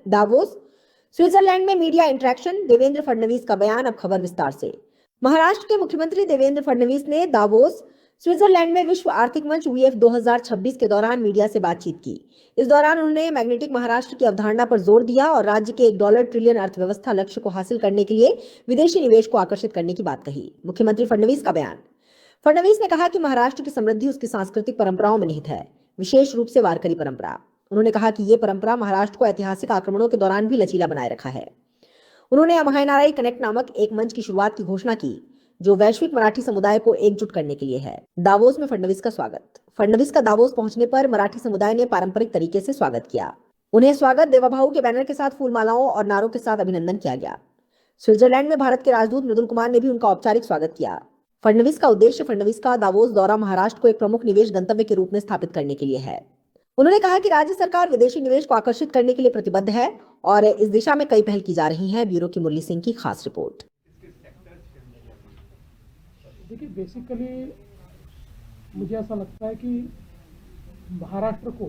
Davos Switzerland में media interaction, Devendra Fadnavis का बयान। अब खबर विस्तार से। महाराष्ट्र के मुख्यमंत्री देवेंद्र फडणवीस ने दावोस स्विट्जरलैंड में विश्व आर्थिक मंच वीएफ 2026 के दौरान मीडिया से बातचीत की। इस दौरान उन्होंने मैग्नेटिक महाराष्ट्र की अवधारणा पर जोर दिया और राज्य के $1 ट्रिलियन अर्थव्यवस्था लक्ष्य को हासिल करने के लिए विदेशी निवेश को आकर्षित करने की बात कही। मुख्यमंत्री फडणवीस का बयान। फडणवीस ने कहा कि महाराष्ट्र की समृद्धि उसकी सांस्कृतिक परंपराओं में निहित है, विशेष रूप से वारकरी परंपरा। उन्होंने कहा कि ये परंपरा महाराष्ट्र को ऐतिहासिक आक्रमणों के दौरान भी लचीला बनाए रखा है। उन्होंने महानाराई कनेक्ट नामक एक मंच की शुरुआत की घोषणा की, जो वैश्विक मराठी समुदाय को एकजुट करने के लिए है। दावोस में फडणवीस का स्वागत। फडणवीस का दावोस पहुंचने पर मराठी समुदाय ने पारंपरिक तरीके से स्वागत किया। उन्हें स्वागत देवाभाऊ के बैनर के साथ फूलमालाओं और नारों के साथ अभिनंदन किया गया। स्विट्जरलैंड में भारत के राजदूत मृदुल कुमार ने भी उनका औपचारिक स्वागत किया। फडणवीस का उद्देश्य फडणवीस का दावोस दौरा महाराष्ट्र को एक प्रमुख निवेश गंतव्य के रूप में स्थापित करने के लिए है। उन्होंने कहा कि राज्य सरकार विदेशी निवेश को आकर्षित करने के लिए प्रतिबद्ध है और इस दिशा में कई पहल की जा रही हैं। ब्यूरो की मुरली सिंह की खास रिपोर्ट। देखिए, बेसिकली मुझे ऐसा लगता है कि महाराष्ट्र को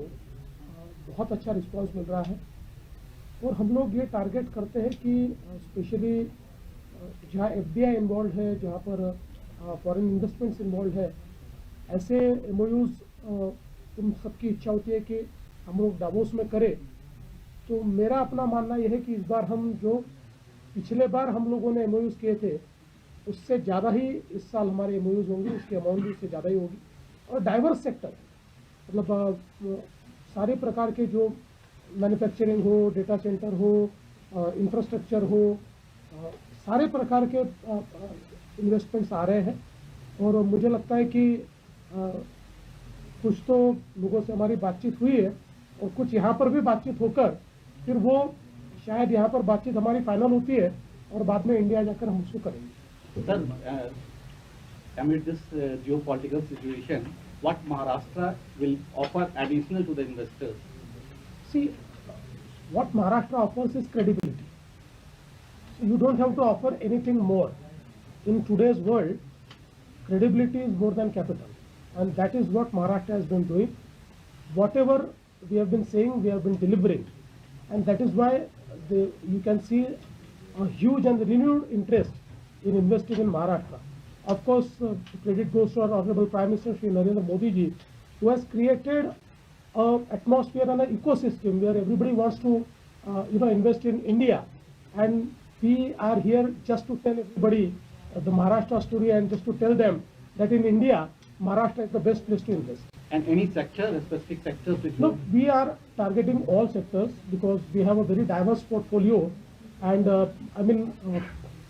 बहुत अच्छा रिस्पांस मिल रहा है और हम लोग ये टारगेट करते हैं कि स्पेशली जहाँ एफडीआई इन्वॉल्व है, जहाँ पर फॉरेन इन्वेस्टमेंट्स इन्वॉल्व है, ऐसे एमओयूज तुम सबकी इच्छा होती है कि हम लोग दावोस में करें। तो मेरा अपना मानना यह है कि इस बार हम जो पिछले बार हम लोगों ने एमओयूज किए थे उससे ज़्यादा ही इस साल हमारे एमओयूज होंगे, उसकी अमाउंट भी उससे ज़्यादा ही होगी। और डाइवर्स सेक्टर, मतलब सारे प्रकार के जो मैन्युफैक्चरिंग हो, डेटा सेंटर हो, इंफ्रास्ट्रक्चर हो, सारे प्रकार के इन्वेस्टमेंट्स आ रहे हैं। और मुझे लगता है कि कुछ तो लोगों से हमारी बातचीत हुई है और कुछ यहाँ पर भी बातचीत होकर फिर वो शायद यहाँ पर बातचीत हमारी फाइनल होती है और बाद में इंडिया जाकर हम उसको करेंगे। Sir, amid this geopolitical situation, what Maharashtra will offer additional to the investors? See, what Maharashtra offers is credibility. So you don't have to offer anything more. In today's world, credibility is more than capital, and that is what Maharashtra has been doing. Whatever we have been saying, we have been delivering, and that is why you can see a huge and renewed interest in investing in Maharashtra. Of course, credit goes to our Honorable Prime Minister Shri Narendra Modi ji, who has created an atmosphere and an ecosystem where everybody wants to invest in India. And we are here just to tell everybody the Maharashtra story and just to tell them that in India, Maharashtra is the best place to invest. And any sector, specific sectors which No, we are targeting all sectors because we have a very diverse portfolio. And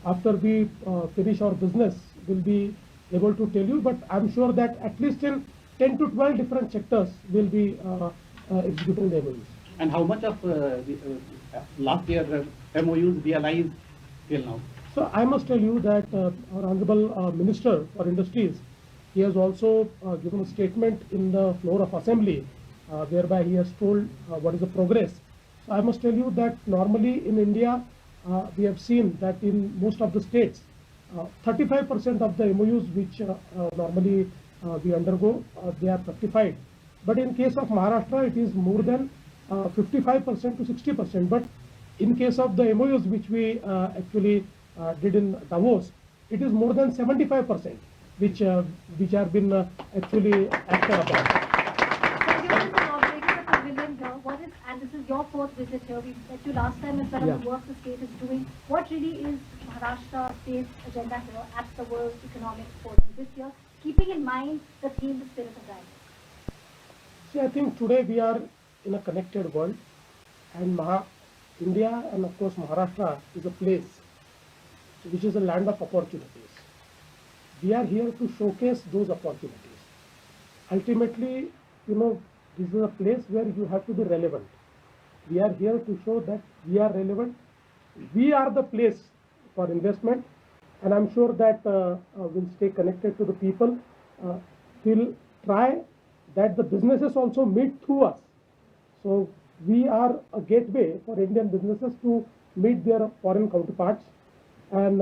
after we finish our business, we'll be able to tell you, but I'm sure that at least in 10 to 12 different sectors will be executing the MOUs. And how much of last year MOUs realized till now? So I must tell you that our Honorable Minister for Industries, he has also given a statement in the floor of Assembly whereby he has told what is the progress. So I must tell you that normally in India, we have seen that in most of the states, 35% of the MOUs which normally we undergo, they are fructified. But in case of Maharashtra, it is more than 55% to 60%. But in case of the MOUs which we actually did in Davos, it is more than 75%, which have been actually acted upon. And this is your fourth visit here. We met you last time as well as the work the state is doing. What really is Maharashtra state's agenda here at the World Economic Forum this year, keeping in mind the theme, the spirit of dialogue? See, I think today we are in a connected world, and India and of course Maharashtra is a place which is a land of opportunities. We are here to showcase those opportunities. Ultimately, this is a place where you have to be relevant. We are here to show that we are relevant. We are the place for investment, and I'm sure that we'll stay connected to the people. We'll try that the businesses also meet through us. So we are a gateway for Indian businesses to meet their foreign counterparts, and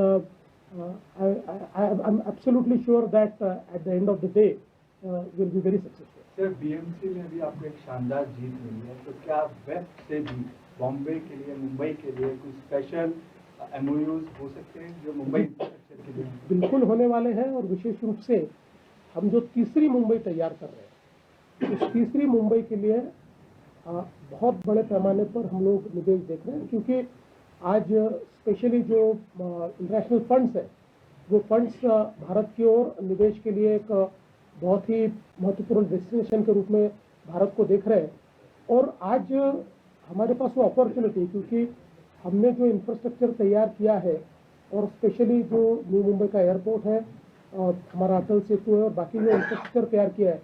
I'm absolutely sure that at the end of the day, we'll be very successful. Sir, BMC में भी आपको एक शानदार जीत मिली है, तो क्या waste से भी बॉम्बे के लिए, मुंबई के लिए कुछ स्पेशल एमओयूज हो सकते हैं जो मुंबई इंफ्रास्ट्रक्चर के लिए हैं? बिल्कुल होने वाले हैं, और विशेष रूप से हम जो तीसरी मुंबई तैयार कर रहे हैं, उस तीसरी मुंबई के लिए बहुत बड़े पैमाने पर हम लोग निवेश देख रहे हैं, क्योंकि आज स्पेशली जो इंटरनेशनल फंड्स हैं, वो फंड्स भारत की ओर निवेश के लिए एक बहुत ही महत्वपूर्ण डेस्टिनेशन के रूप में भारत को देख रहे हैं। और आज हमारे पास वो अपॉर्चुनिटी, क्योंकि हमने जो इंफ्रास्ट्रक्चर तैयार किया है, और स्पेशली जो न्यू मुंबई का एयरपोर्ट है, हमारा अटल सेतु है, और बाकी जो इंफ्रास्ट्रक्चर तैयार किया है,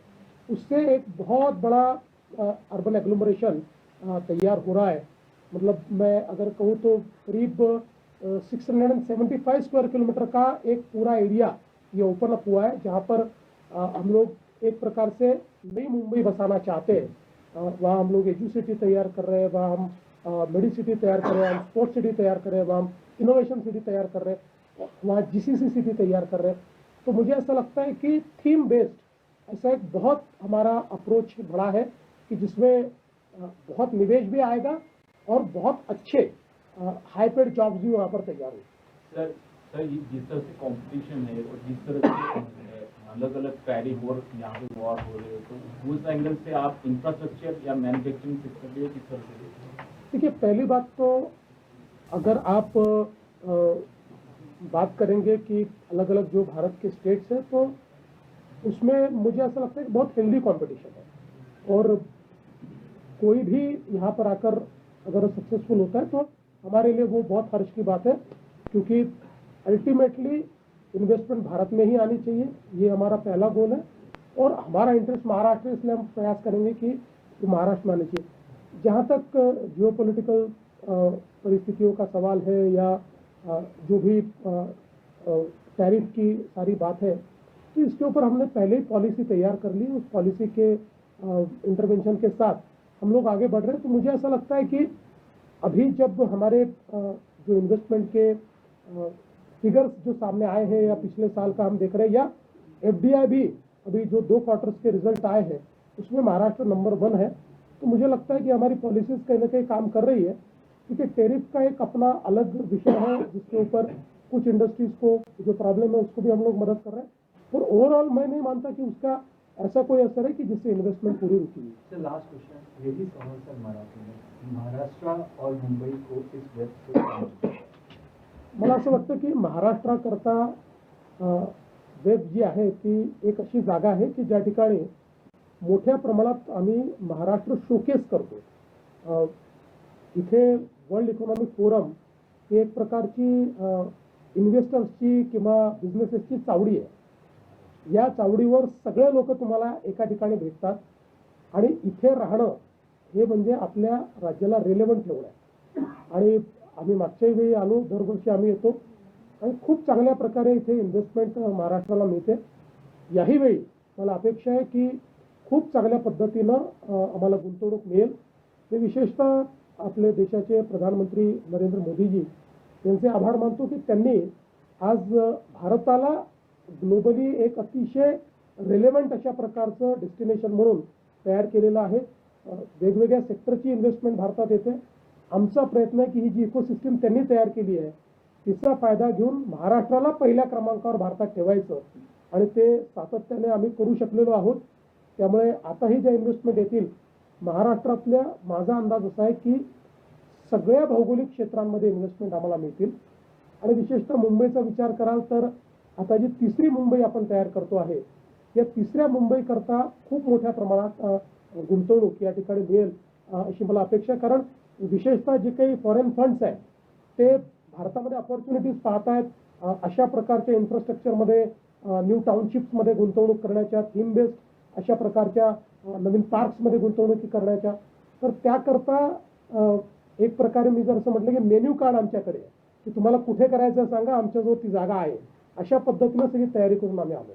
उससे एक बहुत बड़ा अर्बन एग्लोमरेशन तैयार हो रहा है। मतलब मैं अगर कहूँ तो करीब 675 स्क्वायर किलोमीटर का एक पूरा एरिया ये ओपन अप हुआ है, जहाँ पर हम लोग एक प्रकार से नई मुंबई बसाना चाहते हैं। वहाँ हम लोग एजू सिटी तैयार कर रहे हैं, वहाँ हम मेडी सिटी तैयार कर रहे हैं, हम स्पोर्ट्स सिटी तैयार कर रहे हैं, वहाँ हम इनोवेशन सिटी तैयार कर रहे हैं, वहाँ जीसीसी सिटी तैयार कर रहे हैं। तो मुझे ऐसा लगता है कि थीम बेस्ड ऐसा एक बहुत हमारा अप्रोच बड़ा है, कि जिसमें बहुत निवेश भी आएगा और बहुत अच्छे हाई पेड जॉब्स भी वहाँ पर तैयार होंगे। सर जिस तरह से कंपटीशन है और जिस तरह से अलग अलग टैरिफ और यहाँ पे वॉर हो रहे हो, तो उस एंगल से आप इंफ्रास्ट्रक्चर या मैन्युफैक्चरिंग सेक्टर के लिए किस तरह से देखते हैं? देखिए, पहली बात तो अगर आप बात करेंगे कि अलग अलग जो भारत के स्टेट्स हैं, तो उसमें मुझे ऐसा लगता है कि बहुत हेल्दी कंपटीशन है, और कोई भी यहाँ पर आकर अगर सक्सेसफुल होता है तो हमारे लिए वो बहुत हर्ष की बात है, क्योंकि अल्टीमेटली इन्वेस्टमेंट भारत में ही आनी चाहिए, ये हमारा पहला गोल है। और हमारा इंटरेस्ट महाराष्ट्र है, इसलिए हम प्रयास करेंगे कि वो महाराष्ट्र में आनी चाहिए। जहाँ तक जियोपॉलिटिकल परिस्थितियों का सवाल है, या जो भी टैरिफ की सारी बात है, तो इसके ऊपर हमने पहले ही पॉलिसी तैयार कर ली। उस पॉलिसी के इंटरवेंशन के साथ हम लोग आगे बढ़ रहे हैं। तो मुझे ऐसा लगता है कि अभी जब हमारे जो इन्वेस्टमेंट के फिगर्स जो सामने आए हैं, या पिछले साल का हम देख रहे हैं, या एफडीआई भी अभी जो 2 क्वार्टर्स के रिजल्ट आए हैं, उसमें महाराष्ट्र नंबर 1 है। तो मुझे लगता है कि हमारी पॉलिसीज कहीं ना कहीं काम कर रही है, क्योंकि टैरिफ का एक अपना अलग विषय है, जिसके ऊपर कुछ इंडस्ट्रीज को जो प्रॉब्लम है उसको भी हम लोग मदद कर रहे हैं। और ओवरऑल मैं नहीं मानता कि उसका ऐसा कोई असर है कि जिससे इन्वेस्टमेंट पूरी रुकी हुई। सर लास्ट क्वेश्चन, ये भी सवाल सर मराठी में, महाराष्ट्र और मुंबई को इस वेब से मला असं वाटतं की महाराष्ट्राकरता वेब जी आहे ती एक अशी जागा आहे की ज्या ठिकाणी मोठ्या प्रमाणात आम्ही महाराष्ट्र शोकेस करतो। इथे वर्ल्ड इकॉनॉमिक फोरम ही एक प्रकारची इन्व्हेस्टर्सची किंवा बिझनेसेसची चावडी आहे। या चावडीवर सगळे लोक तुम्हाला एका ठिकाणी भेटतात, आणि इथे राहणं हे म्हणजे आपल्या राज्याला रेलेव्हंट ठेवणं आहे। आणि आम्ही मागच्या वेळी आलो, दरवर्षी आम्ही येतो, आणि खूप चांगल्या प्रकारे इथे इन्व्हेस्टमेंट महाराष्ट्राला मिळते। याही वेळी मला अपेक्षा आहे की खूप चांगल्या पद्धतीनं आम्हाला गुंतवणूक मिळेल। मी विशेषतः आपले देशाचे प्रधानमंत्री नरेंद्र मोदीजी यांचे आभार मानतो की त्यांनी आज भारताला ग्लोबली एक अतिशय रेलेव्हंट अशा प्रकारचं डेस्टिनेशन म्हणून तयार केलेलं आहे। वेगवेगळ्या सेक्टरची इन्व्हेस्टमेंट भारतात येते। आमचा प्रयत्न आहे की ही जी इकोसिस्टम त्यांनी तयार केली आहे, तिचा फायदा घेऊन महाराष्ट्राला पहिल्या क्रमांकावर भारतात ठेवायचं, आणि ते सातत्याने आम्ही करू शकलेलो आहोत। त्यामुळे आताही ज्या इन्व्हेस्टमेंट येतील महाराष्ट्रातल्या, माझा अंदाज असा आहे की सगळ्या भौगोलिक क्षेत्रांमध्ये इन्व्हेस्टमेंट आम्हाला मिळतील। आणि विशेषतः मुंबईचा विचार कराल तर आता जी तिसरी मुंबई आपण तयार करतो आहे, या तिसऱ्या मुंबई करता खूप मोठ्या प्रमाणात गुंतवणूक या ठिकाणी मिळेल अशी मला अपेक्षा। कारण विशेषतः जे काही फॉरेन फंड्स आहेत ते भारतामध्ये अपॉर्च्युनिटीज पाहत आहेत, अशा प्रकारच्या इन्फ्रास्ट्रक्चरमध्ये, न्यू टाउनशिप्समध्ये गुंतवणूक करण्याच्या, थीम बेस्ड अशा प्रकारच्या नवीन पार्क्समध्ये गुंतवणुकी करण्याच्या। तर त्याकरता एक प्रकारे मी जर असं म्हटलं की मेन्यू कार्ड आमच्याकडे आहे की तुम्हाला कुठे करायचं सांगा, आमच्याजवळ ती जागा आहे, अशा पद्धतीनं सगळी तयारी करून आम्ही आलो।